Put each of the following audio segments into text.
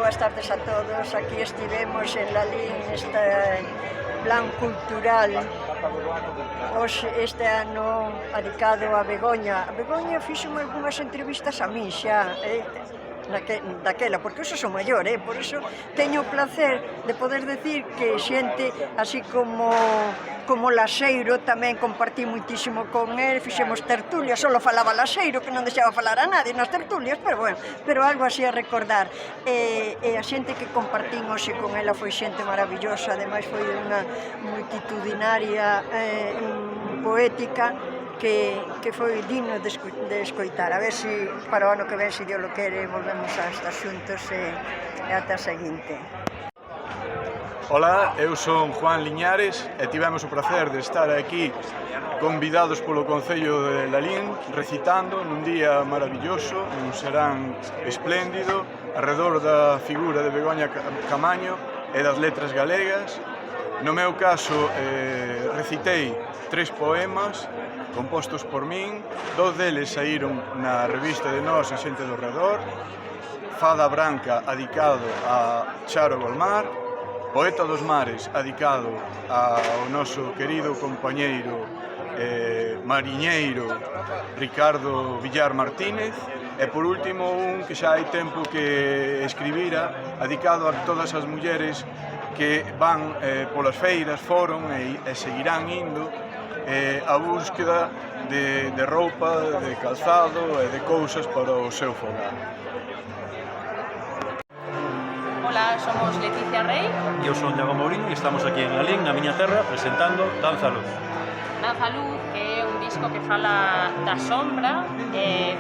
Boas tardes a todos. Aquí estivemos en Lalín neste plan cultural este ano dedicado a Begoña. A Begoña fixome algunhas entrevistas a min xa, daquela, porque eu son maior, por iso teño o placer de poder decir que xente así como Laseiro tamén compartí muitísimo con el, fixemos tertulias, só falaba Laseiro, que non deixaba falar a nadie nas tertulias, pero bueno, pero algo así a recordar. E a xente que compartín hoxe con ela foi xente maravillosa, ademais foi unha multitudinaria poética que foi digno de escoitar. A ver se para o ano que ven, se Dios lo quere, volvemos a estar xuntos e ata a seguinte. Ola, eu son Juan Liñares e tivemos o placer de estar aquí convidados polo Concello de Lalín recitando nun día maravilloso, nun serán espléndido, arredor da figura de Begoña Camaño e das letras galegas. No meu caso, recitei 3 poemas compostos por min, 2 deles saíron na revista de Nós e Xente do Redor, Fada Branca, adicado a Charo Golmar, Poeta dos Mares, adicado ao noso querido compañeiro mariñeiro Ricardo Villar Martínez, e por último un que xa hai tempo que escribira, adicado a todas as mulleres que van polas feiras, foron e seguirán indo a búsqueda de roupa, de calzado e de cousas para o seu fogar. Ola, somos Leticia Rey. Eu son Iago Mourinho e estamos aquí en Lalín, na miña terra, presentando Danza Luz. Danza Luz, que é un disco que fala da sombra,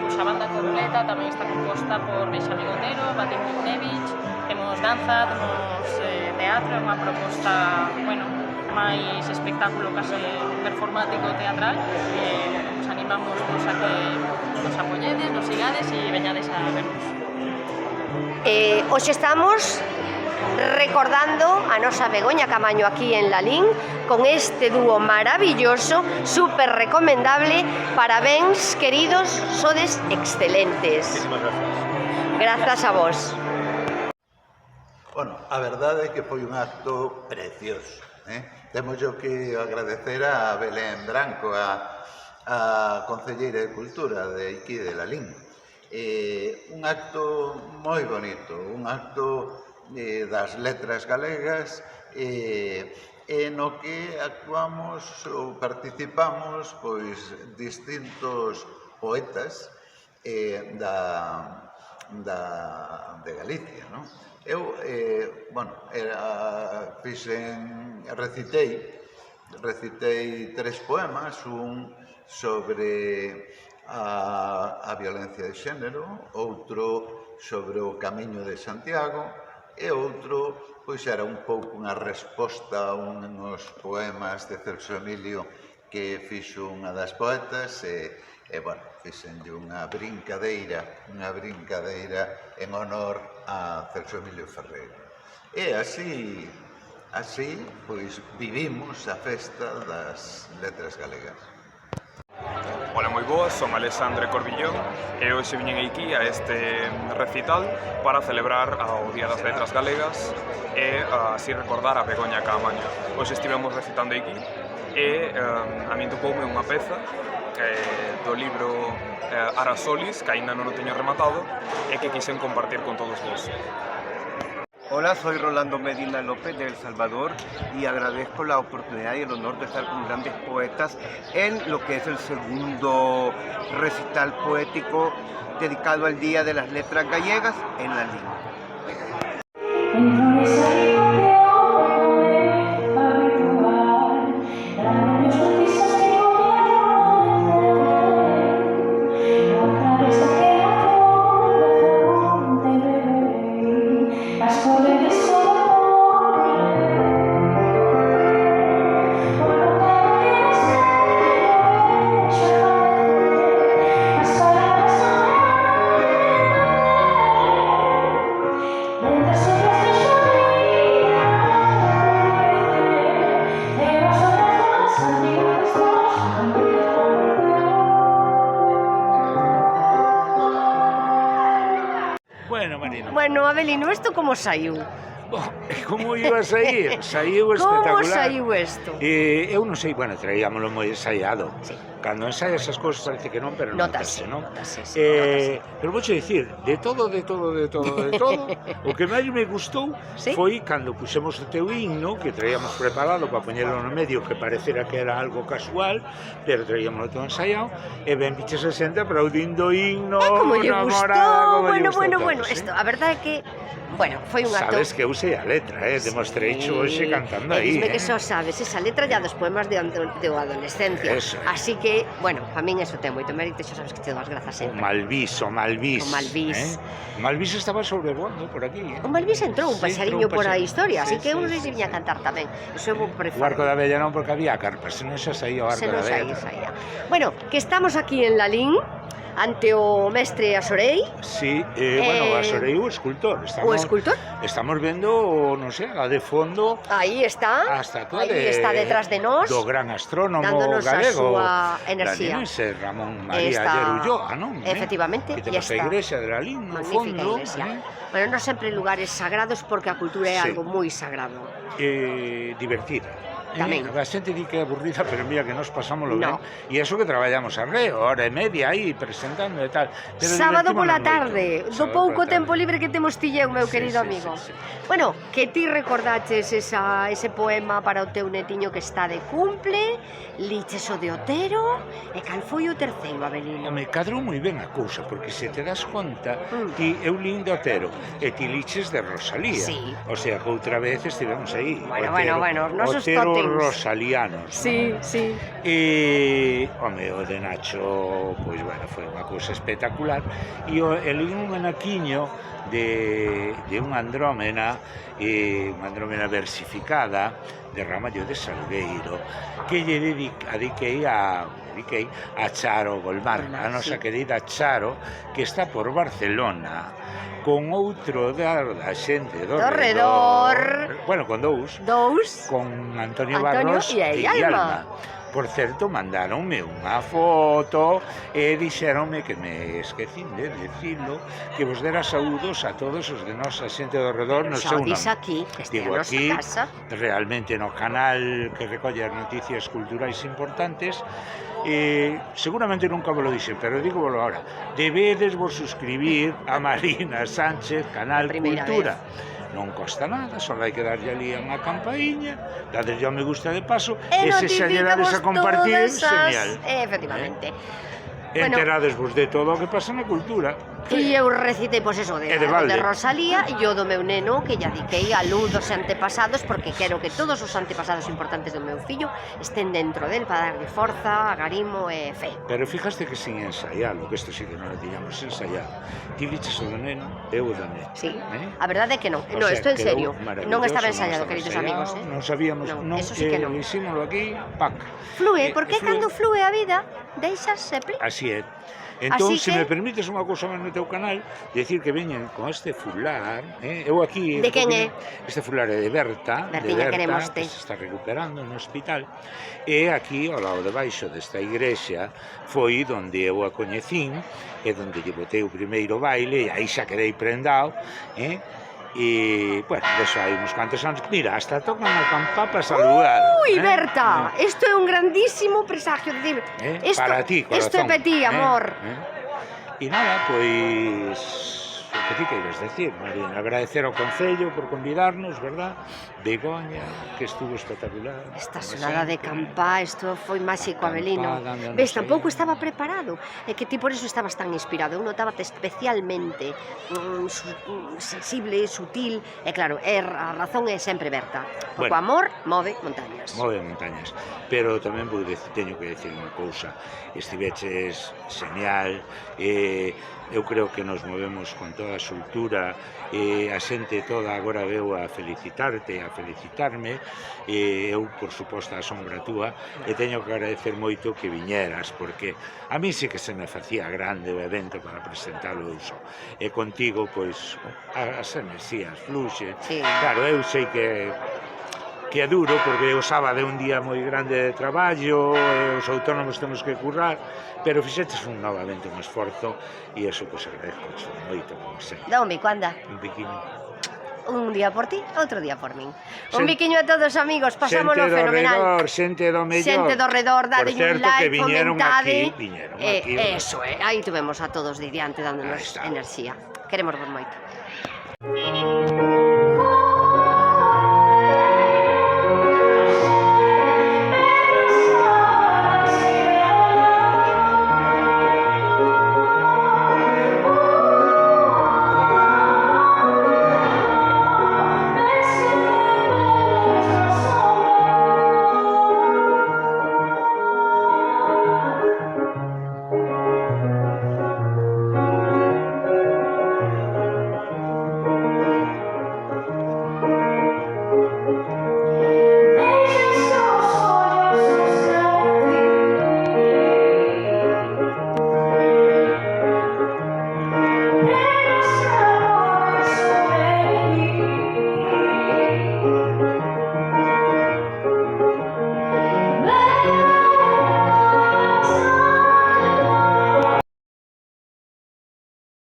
cuxa banda completa tamén está composta por Benxamín Otero, Vadim Juknevich, temos danza, temos teatro, é unha proposta, bueno, máis espectáculo case performático teatral, os animamos a que nos apoyedes, nos sigades e veñades a vernos. Hoxe estamos recordando a nosa Begoña Camaño aquí en Lalín con este dúo maravilloso, super recomendable. Parabéns, queridos, sodes excelentes. Muchísimas gracias. Grazas a vos. Bueno, a verdade é que foi un acto precioso. Temos que agradecer a Belén Branco, a Concelleira de Cultura de aquí de Lalín. Un acto moi bonito, un acto das letras galegas no que actuamos ou participamos pois distintos poetas de Galicia, non? Eu, bueno, recitei 3 poemas, un sobre a violencia de xénero, outro sobre o Camiño de Santiago e outro, pois era un pouco unha resposta a uns poemas de Celso Emilio que fixo unha das poetas e bueno, fixenlle unha brincadeira en honor a Celso Emilio Ferreiro. E así, pois vivimos a festa das letras galegas. Ola, moi boas, son Alexandre Corbillón e hoxe viñen aquí a este recital para celebrar o Día das Letras Galegas e así recordar a Begoña Camaño. Hoxe estivemos recitando aquí e a min tocoume unha peza do libro Arasolis, que aínda non o teño rematado e que quixen compartir con todos vos. Hola, soy Rolando Medina López de El Salvador y agradezco la oportunidad y el honor de estar con grandes poetas en lo que es el segundo recital poético dedicado al Día de las Letras Gallegas en Lalín. Bueno, Marino. Bueno, Abelino, isto como saiu? Como iba a sair? Saiu espectacular. Como saiu isto? Eu non sei, bueno, traíamoslo moi ensaiado. Sí. Cando ensaias esas cousas parece que non, pero Notase, non? notase, sí, Pero vou dicir, de todo, o que máis me gustou Sí? foi cando puxemos o teu himno, que traíamos preparado para poñelo no medio, que parecera que era algo casual, pero traíamos o teu ensaiado, e ben biches a xente aplaudindo o himno, Como lle gustou, namorada, como lle bueno, gustou todo, sí. isto, a verdade é que, bueno, foi un acto... Sabes que eu sei a letra, demostrei hoxe cantando aí, Dime que só sabes esa letra ya dos poemas de adolescencia. Eso. Así que, bueno, a min eso ten moito mérito, xa sabes que te dou as grazas O sempre. Malvís. O Malvís. Malvís estaba sobrevoando por aquí, O Malvís entrou un Sí, paxariño entrou un por a paxariño. historia, así Sí, que eu non sí, sei se sí, viña a sí. cantar tamén. Eso é bo O prefaro. Arco da Bella non, porque había carpas, senón xa saía o Arco Se non da Bella. saía. Bueno, que estamos aquí en Lalín, ante o mestre Asorei, Sí, bueno, a Sorei o escultor. o escultor. Estamos vendo, non sei, a de fondo Aí está, hasta aí está detrás de nós, do gran astrónomo dándonos a galego súa enerxía. Daniense Ramón María Está- Llerulloa, non? Efectivamente, que e temos a está. igrexa de Lalín no Magnífica fondo, iglesia. Bueno, non sempre lugares sagrados porque a cultura é Sí. algo moi sagrado. divertida. Tamén. A xente di que é aburrida, pero mira que nos pasámoslo No. ben. E eso que traballamos arreo, hora e media aí, presentando e tal. Pero Sábado pola divertímonos tarde, moito. do Sábado pouco pola tarde. tempo libre que temos ti e eu, meu Sí, querido sí, amigo. sí, sí. Bueno, que ti recordaches ese poema para o teu netiño que está de cumple, liches o de Otero, e cal foi o terceiro, Abelino? Me cadrou moi ben a cousa, porque se te das conta, Mm. ti eu lin de Otero e ti liches de Rosalía. Sí. O sea, que outra vez estivemos aí. Bueno, os nosos Otero tótems. rosalianos. Sí, sí. E, home, o de Nacho, pois, bueno, foi unha cousa espectacular. E lin un anaquiño de unha andrómena, unha andrómena versificada, de Ramallo de Salgueiro, que lle dediquei a Charo Golmar, a nosa querida Charo, que está por Barcelona, con outro da xente do redor. Bueno, con dous, con Antonio Barros e Alma. Por certo, mandaronme unha foto e dixeronme que me esquecín de decirlo, que vos dera saúdos a todos os de nosa xente do redor no Xa seu o dis nome. aquí, que este a Digo nosa aquí, casa. realmente no canal que recolle as noticias culturais importantes, seguramente nunca vos lo dixen, pero dígovolo ahora, debedes vos suscribir a Marina Sánchez, Canal Primeira Cultura. Non costa nada, só hai que darlle ali a unha campaíña, dadelle ao me gusta de paso, e se xa lle dades a compartir, señal. Efectivamente. Bueno. Enteradesvos de todo o que pasa na cultura. E eu recitei, pois eso, E de balde. de Rosalía e o do meu neno, que lle dediquei a luz dos antepasados, porque quero que todos os antepasados importantes do meu fillo estén dentro del para darlle forza, agarimo e fe. Pero fijaste que sin ensaialo, que isto sí que non lo tiñamos ensaiado. Ti liches o do neno, eu o do neno. Sí, Eh? a verdade é que non. O No, sea, isto en quedou serio. maravilloso, Non estaba non ensaiado, estaba queridos ensaiado, amigos, Non sabíamos, Non, eso sí que non. Hicímoslo aquí, pac. Flúe, porque cando flúe a vida, deixase pli. Así é. Entón, Así se que- me permites unha cousa máis no teu canal, decir que veñen con este fular, eu aquí... De quen é? Este fular é de Berta, Bertiña, queremos que te. se está recuperando no hospital, e aquí, ao lado de baixo desta igrexa, foi donde eu a coñecín, e donde lle botei o primeiro baile, e aí xa quedei prendado, e, bueno, deso hai uns cuantos anos, mira, hasta tocan a campá para saludar. Ui, Berta, isto é un grandísimo presagio, decir, isto, Para ti, corazón. isto é para ti, amor. E nada, pois que ti queiras decir, Marín? Agradecer ao Concello por convidarnos, verdad? Begoña, que estuvo espectacular. Esta sonada de campá, isto foi máxico, Abelino. Ves, tampouco estaba preparado. É que ti por iso estabas tan inspirado. Eu notábate especialmente sensible, sutil. E claro, a razón é sempre Berta. Porque o amor move montañas. Move montañas. Pero tamén teño que decir unha cousa. Estiveches genial. Eu creo que nos movemos con toda a soltura. A xente toda agora veu a felicitarte, a felicitarme. Eu, por suposto, a sombra túa. E teño que agradecer moito que viñeras, porque a mí sí que se me facía grande o evento para presentalo eu só. E contigo, pois, as enerxías fluxe. Sí. Claro, eu sei que é duro, porque o sábado é un día moi grande de traballo, e os autónomos temos que currar, pero fixeches novamente un esforzo, e eso, pois, agradezco moito, como sempre. Dá un bico, anda. Un biquiño. Un día por ti, outro día por min. Un biquiño a todos, amigos, pasámoslo fenomenal. Xente do mellor. Xente do redor, dade un like, viñeron comentade. Viñeron aquí. Eso é, aí tuvemos a todos de diante dándonos enerxía. Queremos vos moito.